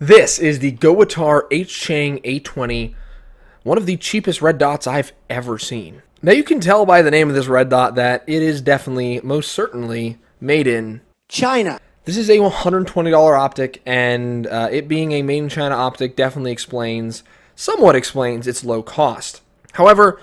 This is the Gowutar HChang A20, one of the cheapest red dots I've ever seen. Now you can tell by the name of this red dot that it is definitely, most certainly, made in China. This is a $120 optic, and it being a made in China optic definitely somewhat explains its low cost. However,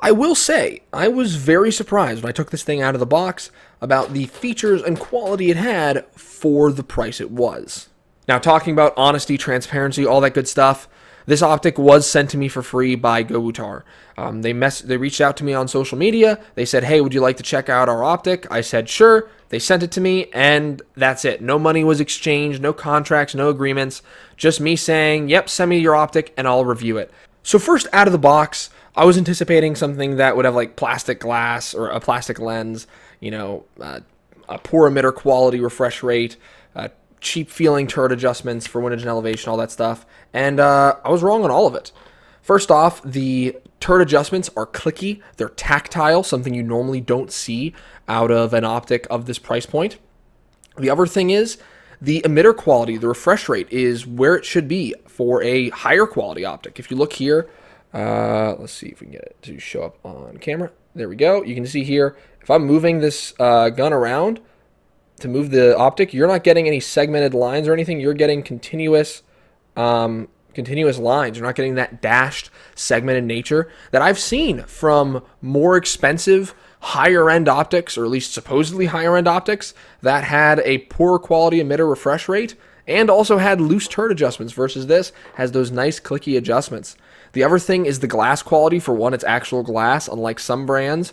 I will say, I was very surprised when I took this thing out of the box about the features and quality it had for the price it was. Now, talking about honesty, transparency, all that good stuff, this optic was sent to me for free by Gowutar. They reached out to me on social media. They said, hey, would you like to check out our optic? I said, sure. They sent it to me, and that's it. No money was exchanged, no contracts, no agreements. Just me saying, yep, send me your optic, and I'll review it. So first, out of the box, I was anticipating something that would have like plastic glass or a plastic lens, a poor emitter quality refresh rate, cheap feeling turret adjustments for windage and elevation, all that stuff. And I was wrong on all of it. First off, the turret adjustments are clicky. They're tactile, something you normally don't see out of an optic of this price point. The other thing is the emitter quality, the refresh rate is where it should be for a higher quality optic. If you look here, let's see if we can get it to show up on camera. There we go. You can see here, if I'm moving this gun around, to move the optic, you're not getting any segmented lines or anything. You're getting continuous lines. You're not getting that dashed segmented nature that I've seen from more expensive, higher end optics, or at least supposedly higher end optics that had a poor quality emitter refresh rate and also had loose turret adjustments versus this has those nice clicky adjustments. The other thing is the glass quality. For one, it's actual glass, unlike some brands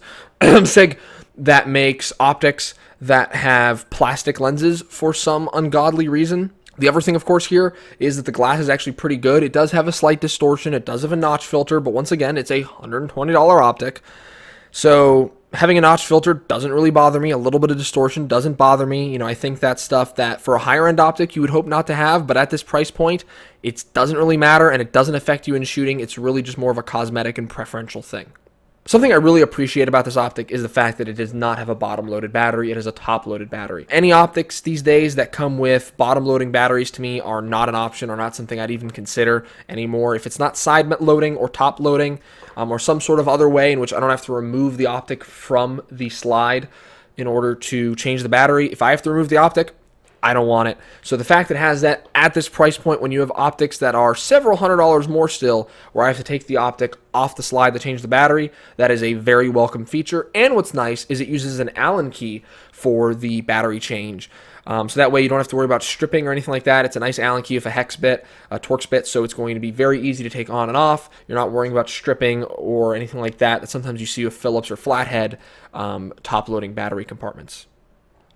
Sig, that makes optics that have plastic lenses for some ungodly reason. The other thing, of course, here is that the glass is actually pretty good. It does have a slight distortion. It does have a notch filter, but once again, it's a $120 optic. So having a notch filter doesn't really bother me. A little bit of distortion doesn't bother me. I think that's stuff that for a higher end optic you would hope not to have, but at this price point, it doesn't really matter and it doesn't affect you in shooting. It's really just more of a cosmetic and preferential thing. Something I really appreciate about this optic is the fact that it does not have a bottom-loaded battery. It has a top-loaded battery. Any optics these days that come with bottom-loading batteries to me are not an option or not something I'd even consider anymore. If it's not side-loading or top-loading or some sort of other way in which I don't have to remove the optic from the slide in order to change the battery, if I have to remove the optic, I don't want it. So the fact that it has that at this price point when you have optics that are several $100s more still, where I have to take the optic off the slide to change the battery, that is a very welcome feature. And what's nice is it uses an Allen key for the battery change. So that way you don't have to worry about stripping or anything like that. It's a nice Allen key with a hex bit, a Torx bit, so it's going to be very easy to take on and off. You're not worrying about stripping or anything like that sometimes you see with Phillips or flathead top-loading battery compartments.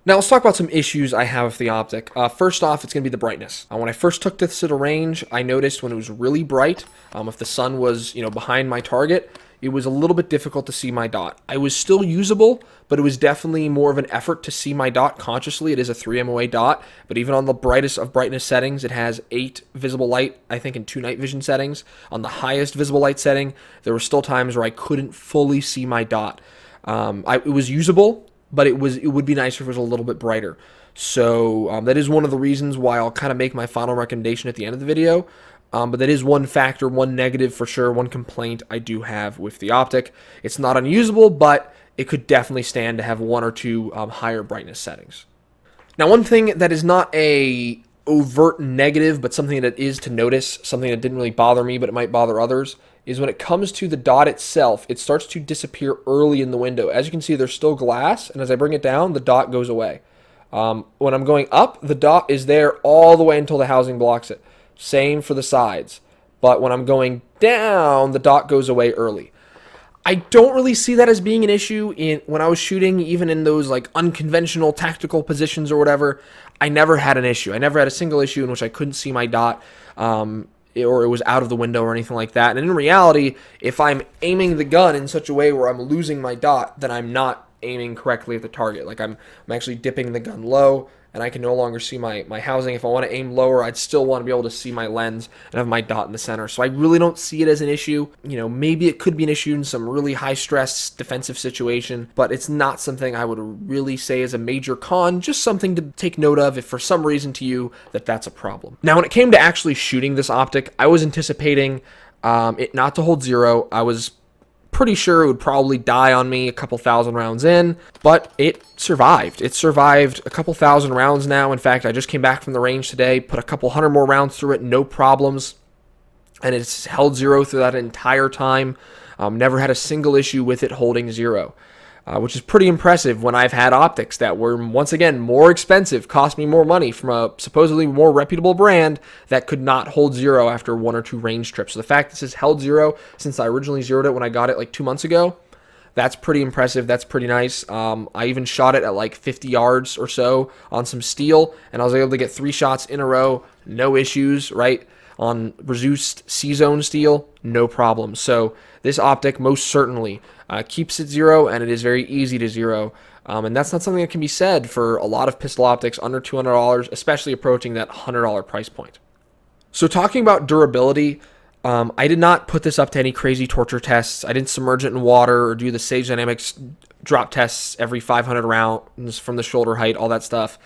Now let's talk about some issues I have with the optic. First off, it's going to be the brightness. When I first took this to the range, I noticed when it was really bright, if the sun was behind my target, it was a little bit difficult to see my dot. I was still usable, but it was definitely more of an effort to see my dot consciously. It is a 3 MOA dot, but even on the brightest of brightness settings, it has 8 visible light, I think in 2 night vision settings. On the highest visible light setting, there were still times where I couldn't fully see my dot. It was usable, but it would be nicer if it was a little bit brighter. So that is one of the reasons why I'll kind of make my final recommendation at the end of the video. But that is one factor, one negative for sure, one complaint I do have with the optic. It's not unusable, but it could definitely stand to have 1 or 2 higher brightness settings. Now, one thing that is not a overt negative, but something that is to notice, something that didn't really bother me, but it might bother others, is when it comes to the dot itself, it starts to disappear early in the window. As you can see, there's still glass, and as I bring it down, the dot goes away. When I'm going up, the dot is there all the way until the housing blocks it. Same for the sides. But when I'm going down, the dot goes away early. I don't really see that as being an issue when I was shooting, even in those like unconventional tactical positions or whatever. I never had an issue. I never had a single issue in which I couldn't see my dot, or it was out of the window or anything like that. And in reality, if I'm aiming the gun in such a way where I'm losing my dot, then I'm not aiming correctly at the target. Like I'm actually dipping the gun low, and I can no longer see my housing. If I want to aim lower, I'd still want to be able to see my lens and have my dot in the center. So I really don't see it as an issue. You know, maybe it could be an issue in some really high stress defensive situation, but it's not something I would really say is a major con, just something to take note of if for some reason to you that's a problem. Now, when it came to actually shooting this optic, I was anticipating it not to hold zero. I was pretty sure it would probably die on me a couple thousand rounds in, but it survived. It survived a couple thousand rounds now. In fact, I just came back from the range today, put a couple hundred more rounds through it, no problems, and it's held zero through that entire time. Never had a single issue with it holding zero. Which is pretty impressive when I've had optics that were, once again, more expensive, cost me more money from a supposedly more reputable brand that could not hold zero after 1 or 2 range trips. So the fact this has held zero since I originally zeroed it when I got it like 2 months ago, that's pretty impressive. That's pretty nice. I even shot it at like 50 yards or so on some steel, and I was able to get 3 shots in a row, no issues, right? On reduced C-zone steel, no problem. So this optic most certainly keeps it zero, and it is very easy to zero. And that's not something that can be said for a lot of pistol optics under $200, especially approaching that $100 price point. So talking about durability, I did not put this up to any crazy torture tests. I didn't submerge it in water or do the Sage Dynamics drop tests every 500 rounds from the shoulder height, all that stuff.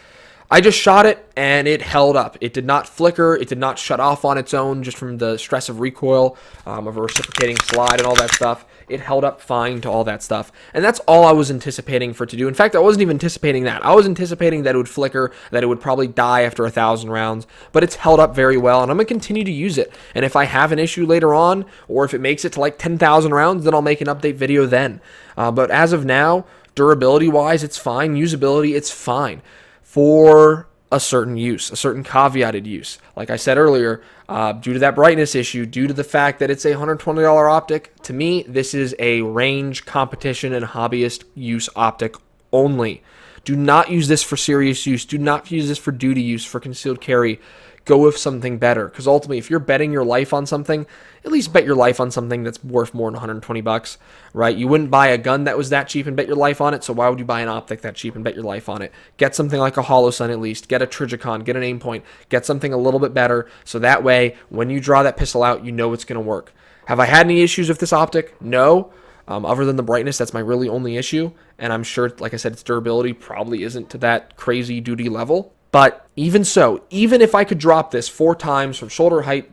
I just shot it, and it held up. It did not flicker. It did not shut off on its own just from the stress of recoil, of a reciprocating slide and all that stuff. It held up fine to all that stuff. And that's all I was anticipating for it to do. In fact, I wasn't even anticipating that. I was anticipating that it would flicker, that it would probably die after 1,000 rounds. But it's held up very well, and I'm going to continue to use it. And if I have an issue later on, or if it makes it to like 10,000 rounds, then I'll make an update video then. But as of now, durability-wise, it's fine. Usability, it's fine. For a certain use, a certain caveated use. Like I said earlier, due to that brightness issue, due to the fact that it's a $120 optic, to me, this is a range, competition, and hobbyist use optic only. Do not use this for serious use. Do not use this for duty use, for concealed carry. Go with something better, because ultimately, if you're betting your life on something, at least bet your life on something that's worth more than 120 bucks, right? You wouldn't buy a gun that was that cheap and bet your life on it, so why would you buy an optic that cheap and bet your life on it? Get something like a Holosun at least. Get a Trijicon. Get an aim point. Get something a little bit better, so that way, when you draw that pistol out, you know it's going to work. Have I had any issues with this optic? No. Other than the brightness, that's my really only issue, and I'm sure, like I said, its durability probably isn't to that crazy duty level. But even so, even if I could drop this 4 times from shoulder height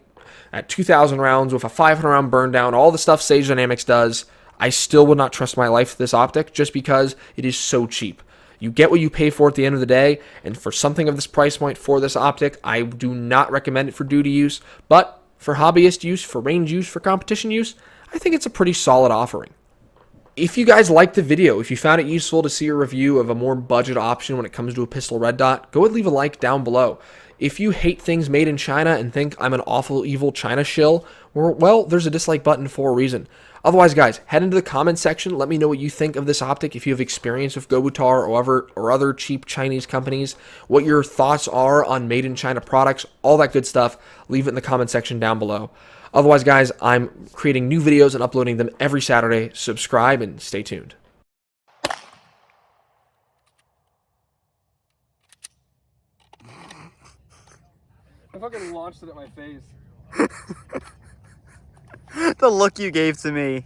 at 2,000 rounds with a 500 round burn down, all the stuff Sage Dynamics does, I still would not trust my life with this optic just because it is so cheap. You get what you pay for at the end of the day, and for something of this price point for this optic, I do not recommend it for duty use, but for hobbyist use, for range use, for competition use, I think it's a pretty solid offering. If you guys liked the video, if you found it useful to see a review of a more budget option when it comes to a pistol red dot, go and leave a like down below. If you hate things made in China and think I'm an awful, evil China shill, well, there's a dislike button for a reason. Otherwise, guys, head into the comments section. Let me know what you think of this optic, if you have experience with Gowutar or other cheap Chinese companies, what your thoughts are on made in China products, all that good stuff. Leave it in the comment section down below. Otherwise, guys, I'm creating new videos and uploading them every Saturday. Subscribe and stay tuned. I fucking launched it at my face. The look you gave to me.